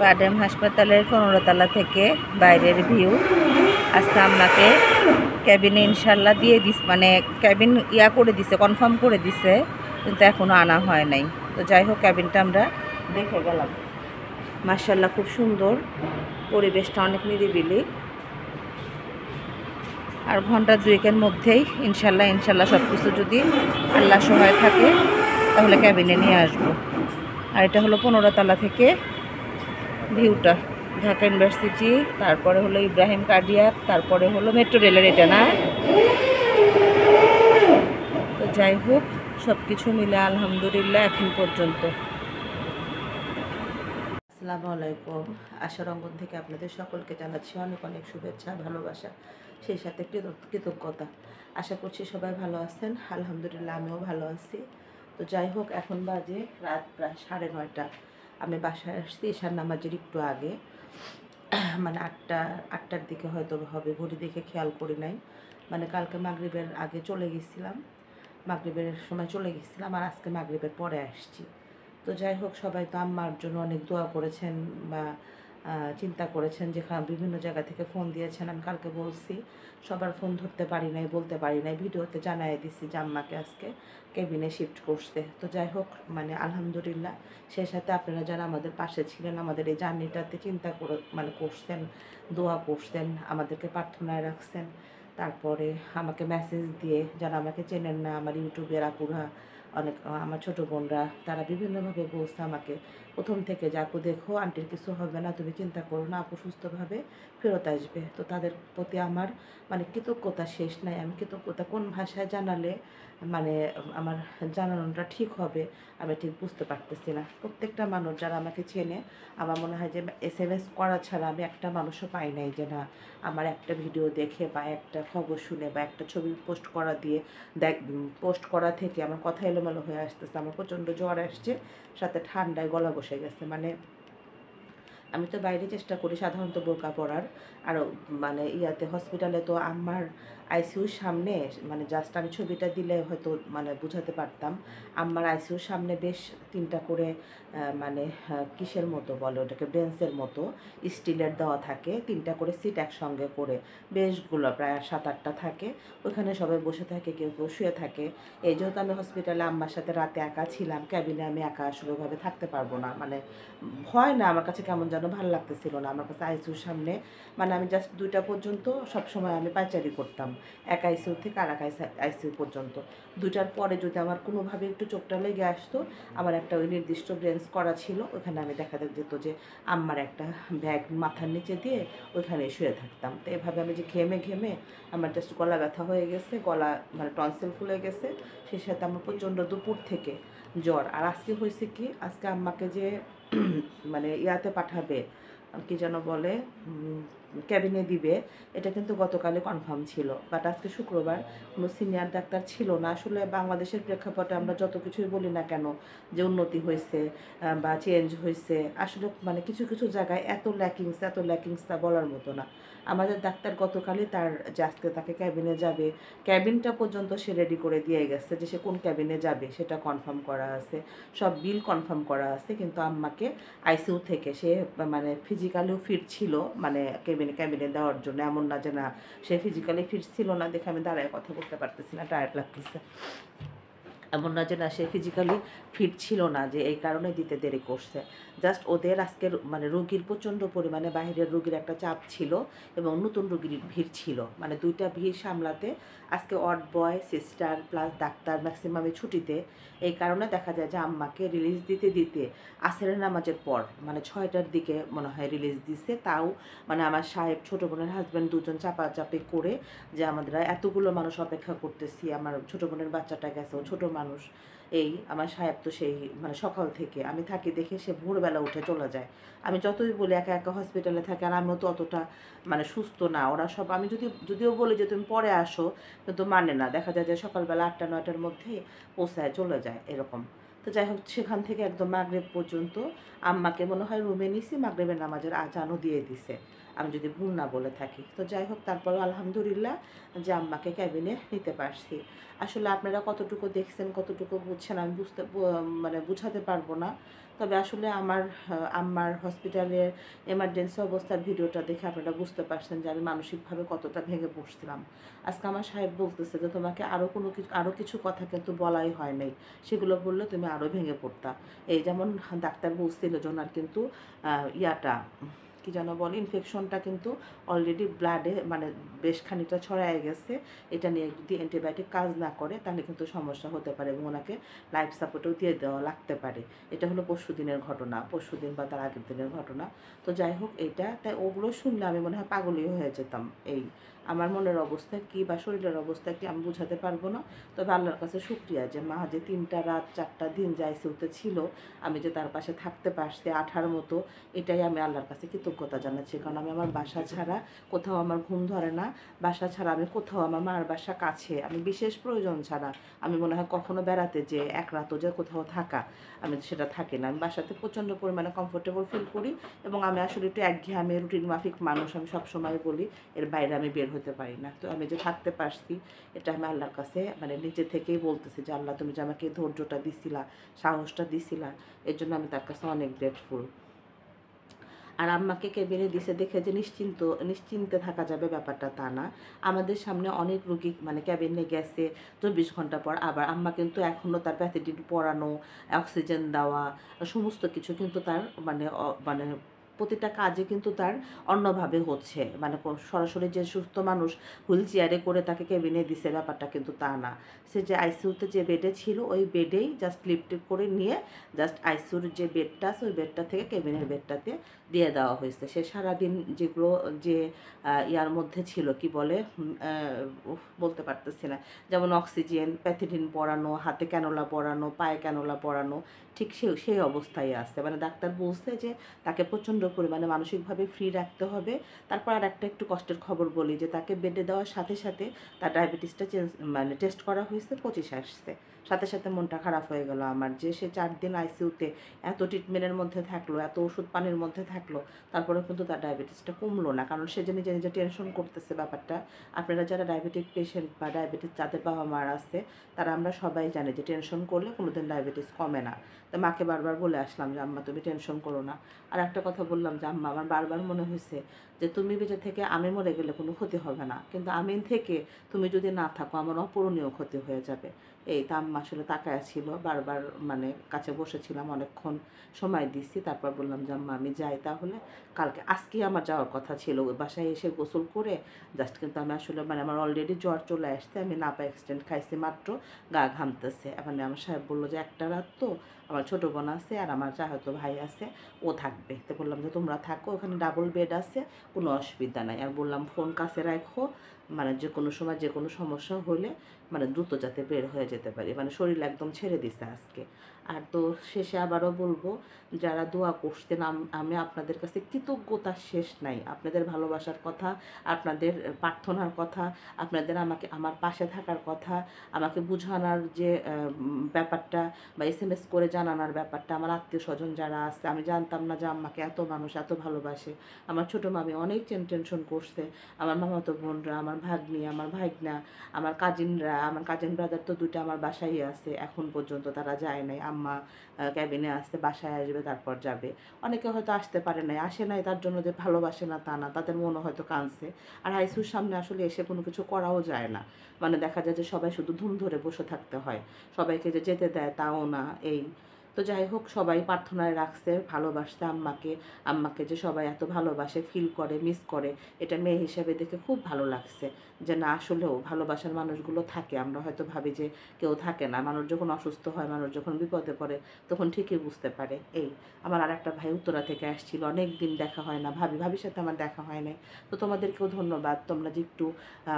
বাডেম হাসপাতালের 15 তলা থেকে বাইরের ভিউ। আজকে আপনাকে ক্যাবিনে ইনশাল্লাহ দিয়ে দিস, মানে ক্যাবিন করে দিছে, কনফার্ম করে দিছে, কিন্তু এখনও আনা হয় নাই। তো যাই হোক, ক্যাবিনটা আমরা দেখে গেলাম। মাশাল্লাহ খুব সুন্দর, পরিবেশটা অনেক নিরিবিলি। আর ঘন্টা দুয়েকের মধ্যেই ইনশাল্লাহ সব কিছু যদি আল্লাহ সহায় থাকে তাহলে ক্যাবিনে নিয়ে আসবো। আর এটা হলো 15 তলা থেকে ভিউটা, ঢাকা ইউনিভার্সিটি, তারপরে হলো ইব্রাহিম কার্ডিয়াক, তারপরে হলো মেট্রো রেলের, এটা না? তো যাই হোক, সব কিছু মিলে আলহামদুলিল্লাহ এখন পর্যন্ত। আসসালামু আলাইকুম। আশার অঙ্গন থেকে আপনাদের সকলকে জানাচ্ছি অনেক অনেক শুভেচ্ছা, ভালোবাসা, সেই সাথে কৃতজ্ঞতা। আশা করছি সবাই ভালো আছেন। আলহামদুলিল্লাহ আমিও ভালো আছি। তো যাই হোক, এখন বাজে রাত প্রায় 9:30। আমি বাসায় আসছি ঈশার নামাজের একটু আগে, মানে আটটার দিকে হয়তো হবে, ঘড়ি দেখে খেয়াল করি নাই। মানে কালকে মাগরিবের আগে চলে গেছিলাম, মাগরিবের সময় চলে গেছিলাম, আর আজকে মাগরিবের পরে আসছি। তো যাই হোক, সবাই তো আম্মার জন্য অনেক দোয়া করেছেন বা চিন্তা করেছেন, যেখানে বিভিন্ন জায়গা থেকে ফোন দিয়েছেন। আমি কালকে বলছি, সবার ফোন ধরতে পারি নাই, বলতে পারি নাই, ভিডিওতে জানাই দিছি যে আম্মাকে আজকে কেবিনে শিফট করছে। তো যাই হোক, মানে আলহামদুলিল্লাহ। সেই সাথে আপনারা যারা আমাদের পাশে ছিলেন, আমাদের এই জার্নিটাতে চিন্তা করে মানে করছেন, দোয়া করছেন, আমাদেরকে প্রার্থনায় রাখছেন, তারপরে আমাকে মেসেজ দিয়ে, যারা আমাকে চেনেন না, আমার ইউটিউবের আপুরা, অনেক আমার ছোটো বোনরা, তারা বিভিন্নভাবে বলছে আমাকে প্রথম থেকে যে আপু দেখো, আন্টির কিছু হবে না, তুমি চিন্তা করো না, আপু সুস্থভাবে ফেরত আসবে। তো তাদের প্রতি আমার মানে কৃতজ্ঞতা শেষ নাই। আমি কৃতজ্ঞতা কোন ভাষায় জানালে মানে আমার জানানোটা ঠিক হবে আমি ঠিক বুঝতে পারতেছি না। প্রত্যেকটা মানুষ যারা আমাকে চেনে, আমার মনে হয় যে SMS করা ছাড়া আমি একটা মানুষও পাই নাই যে না আমার একটা ভিডিও দেখে বা একটা খবর শুনে বা একটা ছবি পোস্ট করা দিয়ে পোস্ট করা থেকে আমার কথা এলোমেলো হয়ে আসতেছে। আমার প্রচণ্ড জ্বর আসছে, সাথে ঠান্ডায় গলা বসে গেছে। মানে আমি তো বাইরে চেষ্টা করি সাধারণত বোরকা পরার। আর মানে হসপিটালে তো আমার আইসিইউর সামনে, মানে জাস্ট আমি ছবিটা দিলে হয়তো মানে বুঝাতে পারতাম। আমার আইসিইউর সামনে বেশ 3টা করে মানে কিসের মতো বলে ওটাকে, বেঞ্চের মতো স্টিলের দেওয়া থাকে, 3টা করে সিট একসঙ্গে করে, বেশগুলো প্রায় 7-8টা থাকে। ওইখানে সবাই বসে থাকে, কেউ কেউ শুয়ে থাকে। এই যেহেতু আমি হসপিটালে আম্মার সাথে রাতে একা ছিলাম, ক্যাবিনে আমি একা আসলে ওইভাবে থাকতে পারবো না, মানে ভয় না, আমার কাছে কেমন যেন ভালো লাগতেছিল না। আমার কাছে আইসিউর সামনে মানে আমি জাস্ট 2টা পর্যন্ত সবসময় আমি পাইচারি করতাম, এক আইসিউ থেকে আর এক আইসিউ পর্যন্ত। 2টার পরে যদি আমার কোনোভাবে একটু চোখটা লেগে আসতো, আমার একটা ওই নির্দিষ্ট ব্রেঞ্চ করা ছিল, ওখানে আমি দেখা যেত যে আম্মার একটা ব্যাগ মাথার নিচে দিয়ে ওইখানে শুয়ে থাকতাম। তো এভাবে আমি যে ঘেমে ঘেমে আমার জাস্ট গলা ব্যথা হয়ে গেছে, গলা মানে টনসিল ফুলে গেছে, সেই সাথে আমার প্রচণ্ড দুপুর থেকে জ্বর। আর আজকে হয়েছে কি, আজকে আম্মাকে যে মানে পাঠাবে, কি যেন বলে, ক্যাবিনে দিবে, এটা কিন্তু গতকালে কনফার্ম ছিল। বাট আজকে শুক্রবার, কোনো সিনিয়র ডাক্তার ছিল না। আসলে বাংলাদেশের প্রেক্ষাপটে আমরা যত কিছুই বলি না কেন যে উন্নতি হয়েছে বা চেঞ্জ হয়েছে, আসলে মানে কিছু কিছু জায়গায় এত ল্যাকিংস তা বলার মতো না। আমাদের ডাক্তার গতকালই তার যে আজকে তাকে ক্যাবিনে যাবে, ক্যাবিনটা পর্যন্ত সে রেডি করে দিয়ে গেছে, যে সে কোন ক্যাবিনে যাবে সেটা কনফার্ম করা আছে, সব বিল কনফার্ম করা আছে। কিন্তু আম্মাকে আইসিইউ থেকে সে মানে ফিজিক্যালিও ফিট ছিল, মানে ক্যাবিনে দেওয়ার জন্য। এমন না যে না সে ফিজিক্যালি ফিট ছিল না দেখে আমি দাঁড়ায় কথা বলতে পারতেছি না, টায়ার্ড লাগতেছে, এমন না যে না সে ফিজিক্যালি ফিট ছিল না, যে এই কারণে দিতে দেরি করছে। জাস্ট ওদের আজকের মানে রোগীর প্রচণ্ড পরিমাণে বাইরের রোগীর একটা চাপ ছিল এবং নতুন রোগীর ভিড় ছিল, মানে 2টা ভিড় সামলাতে আজকে ওয়ার্ড বয়, সিস্টার প্লাস ডাক্তার ম্যাক্সিমামে ছুটিতে। এই কারণে দেখা যায় যে আম্মাকে রিলিজ দিতে দিতে আসরের নামাজের পর মানে 6টার দিকে মনে হয় রিলিজ দিছে। তাও মানে আমার সাহেব, ছোটো বোনের হাজব্যান্ড, দুজন চাপাচাপি করে যে আমাদের এতগুলো মানুষ অপেক্ষা করতেছি, আমার ছোটো বোনের বাচ্চাটা গেছে, ও ছোটো মানুষ। এই আমার সাহেব তো সেই মানে সকাল থেকে আমি থাকি দেখে সে ভোরবেলা উঠে চলে যায়। আমি যতই বলি একা একা হসপিটালে থাকে, আর আমিও তো অতটা মানে সুস্থ না। ওরা সব, আমি যদিও বলি যে তুমি পরে আসো, কিন্তু মানে না, দেখা যায় যে সকালবেলা 8টা-9টার মধ্যে পৌঁছায় চলে যায় এরকম। তো যাই হোক, সেখান থেকে একদম মাগরিব পর্যন্ত আম্মাকে মনে হয় রুমে নিছি, মাগরিবের নামাজের আজানও দিয়ে দিছে, আমি যদি ভুল না বলে থাকি। তো যাই হোক, তারপরেও আলহামদুলিল্লাহ যে আম্মাকে ক্যাবিনে নিতে পারছি। আসলে আপনারা কতটুকু দেখছেন, কতটুকু বুঝছেন, আমি মানে বুঝাতে পারবো না। তবে আসলে আমার আম্মার হসপিটালের এমার্জেন্সি অবস্থার ভিডিওটা দেখে আপনারা বুঝতে পারছেন যে আমি মানসিকভাবে কতটা ভেঙে পড়ছিলাম। আজকে আমার সাহেব বলতেছে যে তোমাকে আরও কিছু কথা কিন্তু বলাই হয় নাই, সেগুলো বললে তুমি আরও ভেঙে পড়তা। এই যেমন ডাক্তার বলছিল যে ওনার কিন্তু ইয়াটা কি যেন বলে, ইনফেকশনটা কিন্তু অলরেডি ব্লাডে মানে বেশ খানিকটা ছড়ায় গেছে। এটা নিয়ে যদি অ্যান্টিবায়োটিক কাজ না করে তাহলে কিন্তু সমস্যা হতে পারে এবং ওনাকে লাইফ সাপোর্টও দিয়ে দেওয়া লাগতে পারে। এটা হলো পরশুদিনের ঘটনা, পরশুদিন বা তার আগের দিনের ঘটনা। তো যাই হোক, এইটা তাই ওগুলো শুনলে আমি মনে হয় পাগলই হয়ে যেতাম। এই আমার মনের অবস্থা কী বা শরীরের অবস্থা কী আমি বুঝাতে পারবো না। তবে আল্লাহর কাছে শুকরিয়া যে মা যে 3টা রাত 4টা দিন যে আইসিইউতে ছিল, আমি যে তার পাশে থাকতে পারছি আঠার মতো, এটাই আমি আল্লাহর কাছে কৃতজ্ঞতা জানাচ্ছি। কারণ আমি আমার বাসা ছাড়া কোথাও আমার ঘুম ধরে না, বাসা ছাড়া আমি কোথাও, আমার মার বাসা কাছে, আমি বিশেষ প্রয়োজন ছাড়া আমি মনে হয় কখনো বেড়াতে যে এক রাতও যে কোথাও থাকা, আমি সেটা থাকি না। আমি বাসাতে প্রচণ্ড পরিমাণে কমফোর্টেবল ফিল করি এবং আমি আসলে একটু একঘেয়েমি রুটিন মাফিক মানুষ, আমি সবসময় বলি এর বাইরে আমি বের হতে পারি না। তো আমি যে থাকতে পারছি এটা আমি আল্লাহর কাছে মানে নিজে থেকেই বলতেছি যে আল্লাহ তুমি যে আমাকে ধৈর্যটা দিছিলা, সাহসটা দিছিলা, এর জন্য আমি তার কাছে অনেক গ্রেটফুল। আর আম্মাকে কেবিনে দিছে দেখে যে নিশ্চিন্তে থাকা যাবে ব্যাপারটা তা না। আমাদের সামনে অনেক রুগী মানে ক্যাবিনে গেছে 24 ঘন্টা পর, আবার আম্মা কিন্তু এখনও তার প্যাথেটিন পরানো, অক্সিজেন দেওয়া, সমস্ত কিছু কিন্তু তার মানে প্রতিটা কাজে কিন্তু তার অন্যভাবে হচ্ছে। মানে সরাসরি যে সুস্থ মানুষ হুইল চেয়ারে করে তাকে কেবিনে দিছে ব্যাপারটা কিন্তু তা না। সে যে আইসিইউতে যে বেডে ছিল ওই বেডেই জাস্ট লিফট করে নিয়ে জাস্ট আইসিইউর যে বেডটা আছে ওই বেডটা থেকে কেবিনের বেডটাতে দিয়ে দেওয়া হয়েছে। সে সারাদিন যেগুলো যে ইয়ার মধ্যে ছিল কি বলে বলতে পারতেছি না, যেমন অক্সিজেন, প্যাথেটিন পরানো, হাতে ক্যানোলা পরানো, পায়ে ক্যানোলা পরানো, ঠিক সেই অবস্থায় আছে। মানে ডাক্তার বলছে যে তাকে প্রচণ্ড পরিমাণে মানসিকভাবে ফ্রি রাখতে হবে। তারপর আর একটা একটু কষ্টের খবর বলি যে তাকে বেডে দেওয়ার সাথে সাথে তার ডায়াবেটিসটা মানে টেস্ট করা হয়েছে, 25 আসছে। সাথে সাথে মনটা খারাপ হয়ে গেল আমার যে সে 4 দিন আইসিইউতে এত ট্রিটমেন্টের মধ্যে থাকলো, এত ওষুধ পানির মধ্যে থাকলো, তারপরে কিন্তু তার ডায়াবেটিসটা কমলো না। কারণ সে যে নিজে নিজে টেনশন করতেছে ব্যাপারটা। আপনারা যারা ডায়াবেটিক পেশেন্ট বা ডায়াবেটিস যাদের বাবা মার আছে তারা আমরা সবাই জানি যে টেনশন করলে কোনোদিন ডায়াবেটিস কমে না। তো মাকে বারবার বলে আসলাম যে আম্মা তুমি টেনশন করো না। আর একটা কথা বললাম যে আম্মা আমার বারবার মনে হয়েছে যে তুমি বেঁচে থেকে আমি মরে গেলে কোনো ক্ষতি হবে না, কিন্তু আমি থেকে তুমি যদি না থাকো আমার অপূরণীয় ক্ষতি হয়ে যাবে। এই তা আম্মা আসলে তাকায়া ছিল বারবার, মানে কাছে বসেছিলাম অনেকক্ষণ সময় দিচ্ছি, তারপর বললাম যে আম্মা আমি যাই তাহলে। আজকেই আমার যাওয়ার কথা ছিল, ওই বাসায় এসে গোসল করে জাস্ট, কিন্তু আমি আসলে মানে আমার অলরেডি জ্বর চলে আসছে, আমি নাপা এক্সটেন্ড খাইছি মাত্র, গা ঘামতেছে। মানে আমার সাহেব বললো যে একটা রাত তো, আমার ছোটো বোন আছে আর আমার চাচাতো ভাই আছে, ও থাকবে। তো বললাম যে তোমরা থাকো, ওখানে ডাবল বেড আছে, কোনো অসুবিধা নাই। আর বললাম ফোন কাছে রাখো, মানে যে কোনো সময় যে কোনো সমস্যা হলে মানে দ্রুত যাতে বের হয়ে যেতে পারি, মানে শরীর একদম ছেড়ে দিছে আজকে। আর তো শেষে আবারও বলবো, যারা দোয়া করতেন আমি আপনাদের কাছে কৃতজ্ঞতার শেষ নাই। আপনাদের ভালোবাসার কথা, আপনাদের প্রার্থনার কথা, আপনাদের আমাকে আমার পাশে থাকার কথা, আমাকে বুঝানোর যে ব্যাপারটা বা এসএমএস করে জানানোর ব্যাপারটা, আমার আত্মীয় স্বজন যারা আছে, আমি জানতাম না যে আম্মাকে এত মানুষ এত ভালোবাসে। আমার ছোটো মামি অনেক টেনশন করছে, আমার মামাতো বোনরা, আমার ভাগ্নি, আমার ভাইগনা, আমার কাজিনরা, আমার কাজিন ব্রাদার তো 2টা আমার বাসায় আছে, এখন পর্যন্ত তারা যায় নাই। আম্মা ক্যাবিনে আসছে, বাসায় আসবে তারপর যাবে। অনেকে হয়তো আসতে পারে নাই, আসে নাই তার জন্য যে ভালোবাসে না তা না, তাদের মনে হয়তো কাঁদছে। আর আইসিইউর সামনে আসলে এসে কোনো কিছু করাও যায় না, মানে দেখা যায় যে সবাই শুধু ধুম ধরে বসে থাকতে হয়, সবাইকে যে যেতে দেয় তাও না। এই তো যাই হোক, সবাই প্রার্থনায় রাখছে, ভালোবাসতে আম্মাকে, আম্মাকে যে সবাই এত ভালোবাসে, ফিল করে, মিস করে, এটা মেয়ে হিসেবে দেখে খুব ভালো লাগছে যে না আসলেও ভালোবাসার মানুষগুলো থাকে। আমরা হয়তো ভাবি যে কেউ থাকে না, মানুষ যখন অসুস্থ হয়, মানুষ যখন বিপদে পড়ে তখন ঠিকই বুঝতে পারে। এই আমার আর একটা ভাই উত্তরা থেকে আসছিল, অনেক দিন দেখা হয় না, ভাবির সাথে আমার দেখা হয় নাই। তো তোমাদেরকেও ধন্যবাদ, তোমরা যে একটু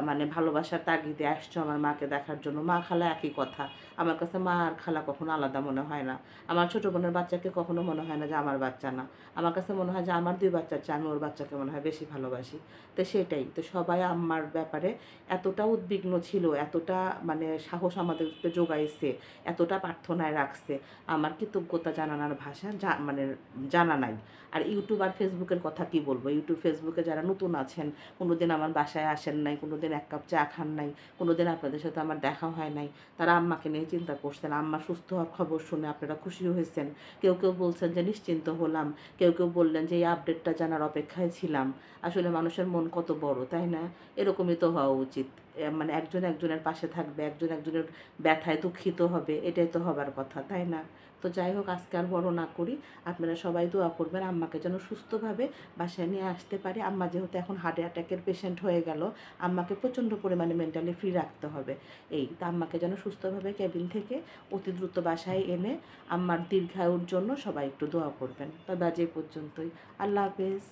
মানে ভালোবাসার তাগিদে আসছো আমার মাকে দেখার জন্য। মা খালা একই কথা, আমার কাছে মা আর খালা কখনো আলাদা মনে হয় না। আমার ছোটো বোনের বাচ্চাকে কখনো মনে হয় না যে আমার বাচ্চা না, আমার কাছে মনে হয় যে আমার 2 বাচ্চার চেয়ে আমি ওর বাচ্চাকে মনে হয় বেশি ভালোবাসি। তো সেটাই তো, সবাই আম্মার ব্যাপারে এতটা উদ্বিগ্ন ছিল, এতটা মানে সাহস আমাদেরকে যোগাইছে, এতটা প্রার্থনায় রাখছে, আমার কৃতজ্ঞতা জানানোর ভাষা মানে জানা নাই। আর ইউটিউব আর ফেসবুকের কথা কি বলবো, ইউটিউব ফেসবুকে যারা নতুন আছেন, কোনোদিন আমার বাসায় আসেন নাই, কোনোদিন 1 কাপ চা খান নাই, কোনোদিন আপনাদের সাথে আমার দেখা হয় নাই, তারা আম্মাকে নিয়ে চিন্তা করছেন। আম্মা সুস্থ হওয়ার খবর শুনে আপনারা খুশি খুশি হয়েছেন, কেউ কেউ বলছেন যে নিশ্চিন্ত হলাম, কেউ কেউ বললেন যে এই আপডেটটা জানার অপেক্ষায় ছিলাম। আসলে মানুষের মন কত বড়, তাই না? এরকমই তো হওয়া উচিত। মানে একজন একজনের পাশে থাকবে, একজন একজনের ব্যথায় দুঃখিত হবে, এটাই তো হবার কথা, তাই না? তো যাই হোক, আজকে আর বড় না করি। আপনারা সবাই দোয়া করবেন আম্মাকে যেন সুস্থভাবে বাসায় নিয়ে আসতে পারে। আম্মা যেহেতু এখন হার্ট অ্যাটাকের পেশেন্ট হয়ে গেল, আম্মাকে প্রচণ্ড পরিমাণে মেন্টালি ফ্রি রাখতে হবে। এই তা আম্মাকে যেন সুস্থভাবে কেবিন থেকে অতি দ্রুত বাসায় এনে আম্মার দীর্ঘায়ুর জন্য সবাই একটু দোয়া করবেন। তবে আজ এই পর্যন্তই। আল্লাহ হাফেজ।